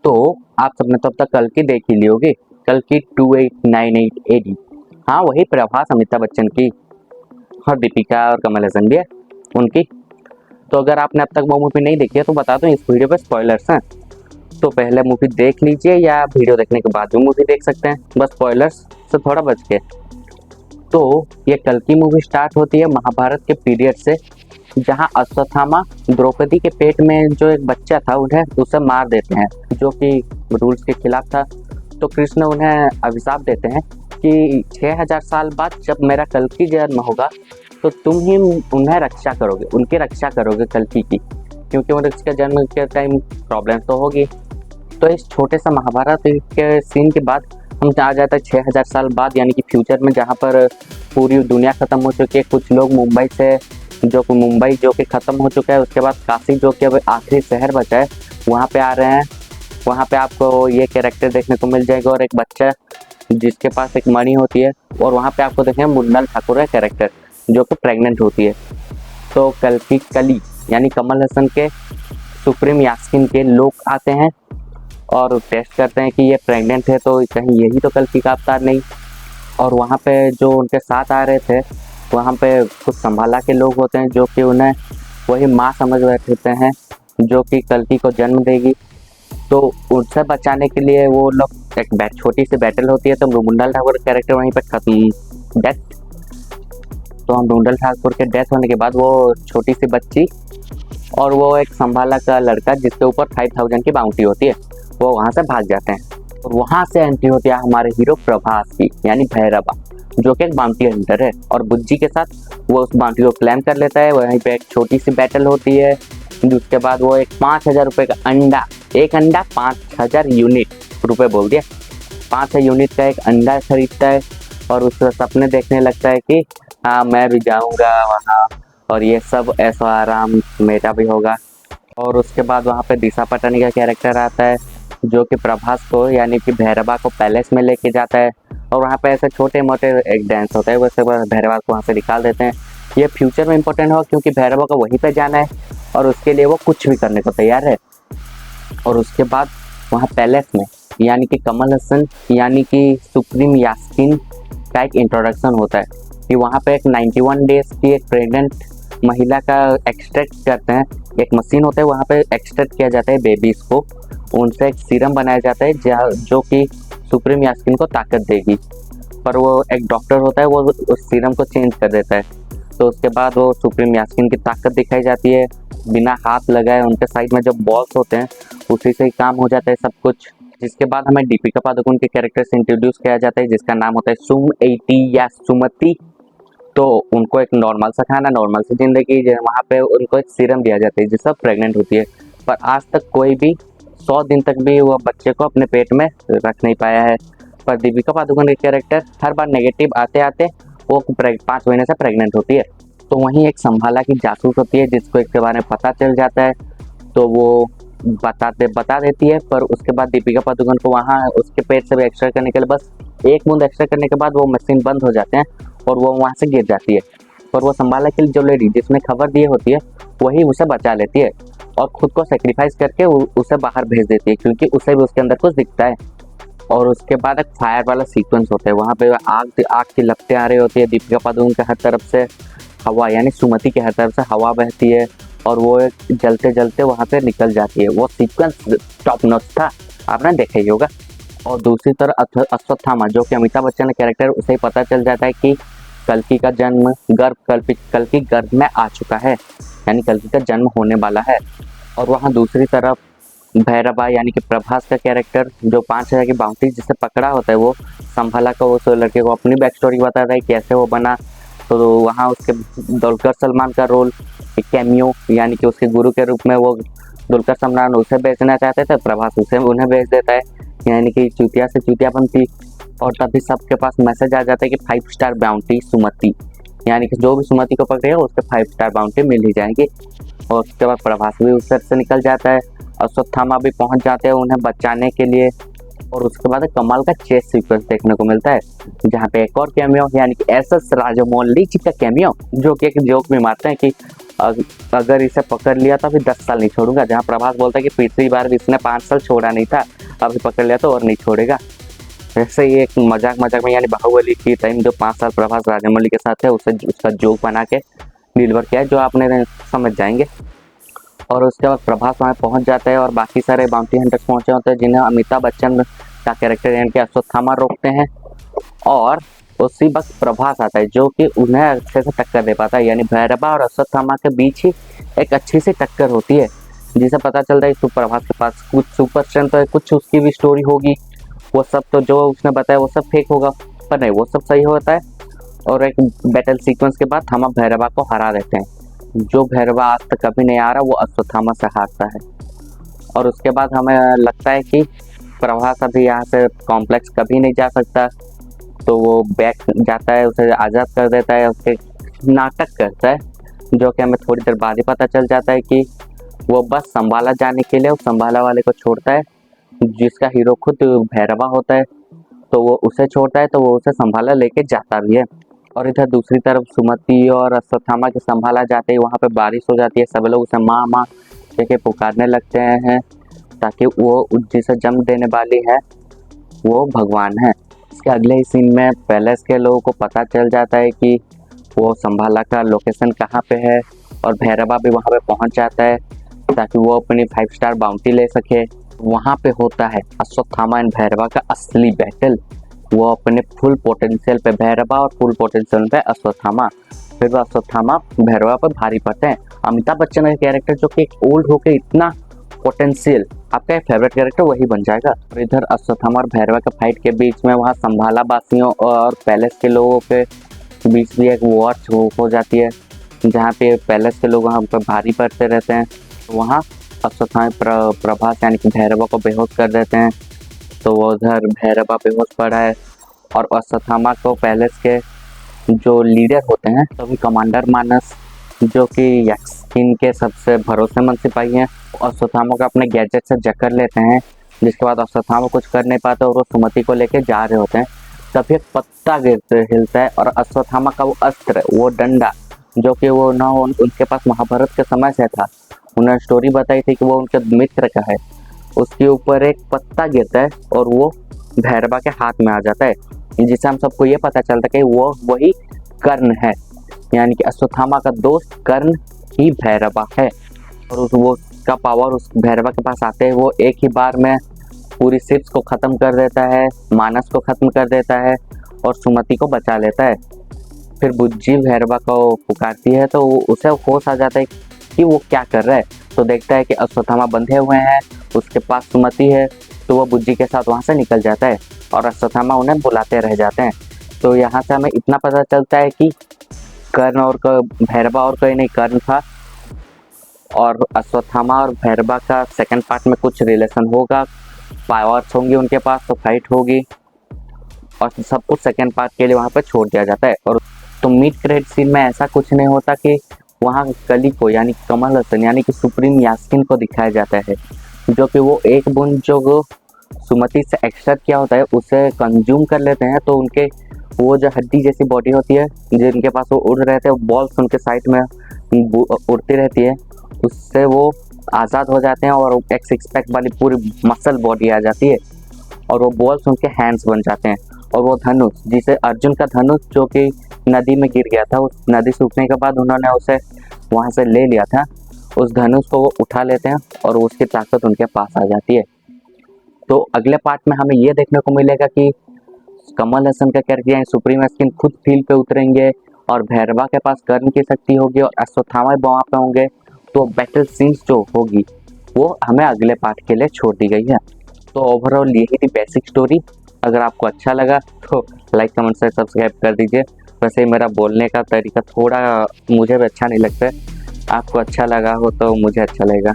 तो आप सबने तब तक कल की देख ही ली होगी, कल की 2898 AD। हाँ, वही प्रभास, अमिताभ बच्चन की, और दीपिका और कमल हसन भी है उनकी। तो अगर आपने अब तक वो मूवी नहीं देखी है तो बता दूं, इस वीडियो पे स्पॉयलर्स हैं, तो पहले मूवी देख लीजिए या वीडियो देखने के बाद भी मूवी देख सकते हैं, बस स्पॉयलर्स से थोड़ा बच के। तो ये कल की मूवी स्टार्ट होती है महाभारत के पीरियड से, जहां अश्वत्थामा द्रौपदी के पेट में जो एक बच्चा था उन्हें उसे मार देते हैं, जो कि रूल्स के खिलाफ था। तो कृष्ण उन्हें अभिशाप देते हैं कि 6000 साल बाद जब मेरा कल्कि जन्म होगा तो तुम ही उन्हें रक्षा करोगे, उनकी रक्षा करोगे कल्कि की, क्योंकि उनके जन्म के टाइम प्रॉब्लम तो होगी। तो इस छोटे सा महाभारत के सीन के बाद हम आ जाते हैं 6000 साल बाद, यानी कि फ्यूचर में, जहाँ पर पूरी दुनिया ख़त्म हो चुकी है। कुछ लोग मुंबई से, मुंबई जो कि ख़त्म हो चुका है, उसके बाद काशी जो कि अब आखिरी शहर बचा है वहाँ पे आ रहे हैं। वहाँ पे आपको ये कैरेक्टर देखने को मिल जाएगा और एक बच्चा जिसके पास एक मणि होती है, और वहाँ पे आपको देखेंगे मुन्नल ठाकुर का कैरेक्टर जो कि प्रेग्नेंट होती है। तो कल की कली यानी कमल हसन के सुप्रीम यास्कीन के लोग आते हैं और टेस्ट करते हैं कि ये प्रेग्नेंट है, तो कहीं यही तो कल की का अवतार नहीं। और वहाँ पे जो उनके साथ आ रहे थे, वहाँ पे कुछ संभाला के लोग होते हैं जो कि उन्हें वही माँ समझ बैठते हैं जो कि कल्कि को जन्म देगी। तो उनसे बचाने के लिए वो लोग एक छोटी सी बैटल होती है, तो मुंडल ठाकुर का कैरेक्टर वहीं पे खत्म, डेथ। तो हम मुंडल ठाकुर के डेथ होने के बाद वो छोटी सी बच्ची और वो एक संभाला का लड़का जिसके ऊपर 5000 की बाउंटी होती है, वो वहाँ से भाग जाते हैं। और वहाँ से एंट्री होती है हमारे हीरो प्रभास की, यानी भैरवा, जो कि एक बाउंटी हंटर है, और बुज्जी के साथ वो उस बाउंटी को क्लेम कर लेता है। वहीं पे एक छोटी सी बैटल होती है, जिसके बाद वो एक 5000 रुपये का अंडा, एक अंडा 5000 यूनिट, रुपये बोल दिया, 5000 यूनिट का एक अंडा खरीदता है और उसके सपने देखने लगता है कि हाँ मैं भी जाऊँगा वहाँ और ये सब ऐसा आराम मेरा भी होगा। और उसके बाद वहाँ पे दिशा पटानी का कैरेक्टर आता है जो कि प्रभास को यानी कि भैरवा को पैलेस में लेके जाता है, और वहाँ पे ऐसे छोटे मोटे एक डांस होता है, वैसे भैरवा को वहाँ से निकाल देते हैं। ये फ्यूचर में इंपॉर्टेंट हो क्योंकि भैरवा को वहीं पे जाना है और उसके लिए वो कुछ भी करने को तैयार है। और उसके बाद वहाँ पैलेस में यानी कि कमल हसन यानी कि सुप्रीम यास्कीन का एक इंट्रोडक्शन होता है कि वहाँ पे एक 91 डेज की एक प्रेग्नेंट महिला का एक्सट्रैक्ट करते हैं, एक मशीन होता है वहाँ पे एक्सट्रैक्ट किया जाता है बेबीज़ को, उनसे एक सीरम बनाया जाता है जो कि सुप्रीम यास्कीन को ताकत देगी। पर वो एक डॉक्टर होता है, वो उस सीरम को चेंज कर देता है। तो उसके बाद वो सुप्रीम यास्कीन की ताकत दिखाई जाती है, बिना हाथ लगाए उनके साइड में जो बॉल्स होते हैं उसी से ही काम हो जाता है सब कुछ। जिसके बाद हमें दीपिका पादुकोण के कैरेक्टर से इंट्रोड्यूस किया जाता है जिसका नाम होता है सुम 80 या सुमति। तो उनको एक नॉर्मल सा खाना, नॉर्मल सी जिंदगी, वहाँ पे उनको एक सीरम दिया जाता है जिससे प्रेग्नेंट होती है। पर आज तक कोई भी 100 दिन तक भी वो बच्चे को अपने पेट में रख नहीं पाया है। पर दीपिका पादुकोण के कैरेक्टर हर बार नेगेटिव आते आते वो 5 महीने से प्रेग्नेंट होती है। तो वहीं एक संभाला की जासूस होती है जिसको इसके बारे में पता चल जाता है, तो वो बता देती है। पर उसके बाद दीपिका पादुकोण को वहाँ उसके पेट से भी एक्सट्रा करने के लिए बस एक बूंद एक्स्ट्रा करने के बाद वो मशीन बंद हो जाते हैं और वो वहाँ से गिर जाती है। और वो संभाला की जो लेडी जिसने खबर दी होती है वही उसे बचा लेती है और खुद को सेक्रीफाइस करके उसे बाहर भेज देती है क्योंकि उसे भी उसके अंदर कुछ दिखता है। और उसके बाद एक फायर वाला सीक्वेंस होता है, वहाँ पे आग की लपटें आ रही होती है, दीपिका पादुकोण के हर तरफ से हवा यानी सुमति के हर तरफ से हवा बहती है और वो जलते जलते वहाँ से निकल जाती है। वो सीक्वेंस टॉप नॉच था, आपने देखा ही होगा। और दूसरी तरफ अश्वत्थामा जो कि अमिताभ बच्चन का कैरेक्टर, उसे ही पता चल जाता है कि कल्कि का जन्म कल्कि गर्भ में आ चुका है, यानी कल्कि का जन्म होने वाला है। और वहाँ दूसरी तरफ भैरवा यानी कि प्रभास का कैरेक्टर जो 5000 की बाउंटी जिसे पकड़ा होता है, वो संभाला को उस लड़के को अपनी बैक स्टोरी बताता है कैसे वो बना। तो वहाँ उसके दुलकर सलमान का रोल एक कैमियो यानी कि उसके गुरु के रूप में वो दुलकर सलमान उसे बेचना चाहते थे, प्रभास उसे उन्हें बेच देता है, यानी कि चूतिया से चूतिया बनती। और तभी सबके पास मैसेज आ जाता है कि 5 स्टार बाउंटी सुमति, यानी कि जो भी सुमति को पकड़ेगा उसके 5 स्टार बाउंटी मिल ही जाएंगी। और उसके बाद प्रभास भी उस से निकल जाता है, अश्वत्थामा भी पहुंच जाते हैं उन्हें बचाने के लिए। और उसके बाद कमाल का चेस सीक्वेंस देखने को मिलता है जहाँ पे एक और कैमियो यानी कि एसएस राजमौली जी का कैमियो, जो कि एक जोक भी मारते हैं कि अगर इसे पकड़ लिया तो अभी 10 साल नहीं छोड़ूंगा। जहाँ प्रभास बोलता है कि पिछली बार भी इसने 5 साल छोड़ा नहीं था, अभी पकड़ लिया तो और नहीं छोड़ेगा। वैसे ही एक मजाक मजाक में यानी बाहुबली की टाइम जो 5 साल प्रभास राजामौली के साथ है उसे उसका जोक बना के डिलीवर किया है, जो आपने समझ जाएंगे। और उसके बाद प्रभास वहाँ पहुँच जाता है और बाकी सारे बाउंटी हंटर्स पहुँचे होते हैं, जिन्हें अमिताभ बच्चन का कैरेक्टर यानी कि अश्वत्थामा रोकते हैं। और उसी वक्त प्रभास आता है जो कि उन्हें अच्छे से टक्कर दे पाता है, यानी भैरवा और अश्वत्थामा के बीच ही एक अच्छी सी टक्कर होती है, जिसे पता चलता है कि प्रभास के पास कुछ सुपर स्ट्रेंथ तो है, कुछ उसकी भी स्टोरी होगी। वो सब तो जो उसने बताया वो सब फेक होगा, पर नहीं, वो सब सही होता है। और एक बैटल सीक्वेंस के बाद हम भैरवा को हरा देते हैं। जो भैरवा आज तक कभी नहीं आ रहा वो अश्वत्थामा से हारता है। और उसके बाद हमें लगता है कि प्रभास अभी यहाँ से कॉम्प्लेक्स कभी नहीं जा सकता, तो वो बैक जाता है, उसे आज़ाद कर देता है, उसके नाटक करता है, जो कि हमें थोड़ी देर बाद ही पता चल जाता है कि वो बस संभाला जाने के लिए उस संभाला वाले को छोड़ता है, जिसका हीरो खुद भैरवा होता है। तो वो उसे छोड़ता है, तो वो उसे संभाला लेके जाता भी है। और इधर दूसरी तरफ सुमति और अश्वत्थामा के संभाला जाते ही वहाँ पे बारिश हो जाती है। सब लोग उसे माँ माँ के पुकारने लगते हैं, ताकि वो जिसे जन्म देने वाली है वो भगवान है। इसके अगले ही सीन में पैलेस के लोगों को पता चल जाता है कि वो संभाला का लोकेशन कहाँ पे है, और भैरवा भी वहाँ पे पहुँच जाता है ताकि वो अपनी 5 स्टार बाउंटी ले सके। वहाँ पे होता है अश्वत्थामा एंड भैरवा का असली बैटल। वो अपने फुल पोटेंशियल पे भैरवा और फुल पोटेंशियल पे अश्वत्थामा, फिर वो अश्वत्थामा भैरवा पर भारी पड़ते हैं। अमिताभ बच्चन का कैरेक्टर जो कि ओल्ड होके इतना पोटेंशियल, आपका फेवरेट कैरेक्टर वही बन जाएगा। और इधर अश्वत्थामा और भैरवा के फाइट के बीच में वहाँ संभाला वासियों और पैलेस के लोगों के बीच भी एक वॉर हो जाती है, जहाँ पे पैलेस के लोग वहाँ पर भारी पड़ते रहते हैं। वहाँ अश्वत्थामा प्रभास यानी कि भैरवा को बेहोश कर देते हैं। तो वो उधर भैरवा बेहोश पड़ा है और अश्वत्थामा को पैलेस के जो लीडर होते हैं, तभी कमांडर मानस जो कि यक्षकिन के सबसे भरोसेमंद सिपाही हैं, अश्वत्थामा को अपने गैजेट से जकड़ लेते हैं। जिसके बाद अश्वत्थामा कुछ कर नहीं पाते और वो सुमति को लेके जा रहे होते हैं। तभी एक पत्ता हिलता है और अश्वत्थामा का वो अस्त्र, वो डंडा जो कि वो ना उनके पास महाभारत के समय से था, उन्होंने स्टोरी बताई थी कि वो उनके मित्र का है, उसके ऊपर एक पत्ता गिरता है और वो भैरवा के हाथ में आ जाता है, जिससे हम सबको ये पता चलता है कि वो वही कर्ण है, यानी कि अश्वत्थामा का दोस्त कर्ण ही भैरवा है। और वो उसका पावर उस भैरवा के पास आते हैं, वो एक ही बार में पूरी शिप्स को ख़त्म कर देता है, मानस को ख़त्म कर देता है और सुमति को बचा लेता है। फिर बुज्जी भैरवा को पुकारती है, तो उसे होश आ जाता है कि वो क्या कर रहा है। तो देखता है कि अश्वत्थामा बंधे हुए हैं, उसके पास सुमति है, तो वो बुज्जी के साथ वहाँ से निकल जाता है और अश्वत्थामा उन्हें बुलाते रह जाते हैं। तो यहाँ से हमें इतना पता चलता है कि कर्ण और भैरवा और कोई नहीं, कर्ण था और अश्वत्थामा और भैरवा का सेकंड पार्ट में कुछ रिलेशन होगा, पावर्स होंगी उनके पास, तो फाइट होगी और सब कुछ सेकंड पार्ट के लिए वहाँ पर छोड़ दिया जाता है। और तो मिड क्रेडिट सीन में ऐसा कुछ नहीं होता कि वहाँ कली को यानी कमल हसन यानी कि सुप्रीम यास्किन को दिखाया जाता है, जो कि वो एक बूंद जो सुमति से एक्सट्रैक्ट किया होता है उसे कंज्यूम कर लेते हैं। तो उनके वो जो हड्डी जैसी बॉडी होती है जिनके पास वो उड़ रहे थे, वो बॉल्स उनके साइड में उड़ती रहती है, उससे वो आज़ाद हो जाते हैं और एक सिक्स पैक वाली पूरी मसल बॉडी आ जाती है और वो बॉल्स उनके हैंड्स बन जाते हैं। और वो धनुष, जिसे अर्जुन का धनुष जो कि नदी में गिर गया था, उस नदी सूखने के बाद उन्होंने उसे वहाँ से ले लिया था, उस धनुष को वो उठा लेते हैं और उसकी ताकत उनके पास आ जाती है। तो अगले पार्ट में हमें ये देखने को मिलेगा कि कमल हसन का कैरेक्टर यानी सुप्रीम यास्किन खुद फील्ड पे उतरेंगे और भैरवा के पास कर्ण की शक्ति होगी और अश्वत्थामा वहाँ पे होंगे। तो बैटल सीन्स जो होगी वो हमें अगले पार्ट के लिए छोड़ दी गई है। तो ओवरऑल यही थी बेसिक स्टोरी। अगर आपको अच्छा लगा तो लाइक कमेंट से सब्सक्राइब कर दीजिए। वैसे मेरा बोलने का तरीका थोड़ा मुझे भी अच्छा नहीं लगता है, आपको अच्छा लगा हो तो मुझे अच्छा लगेगा।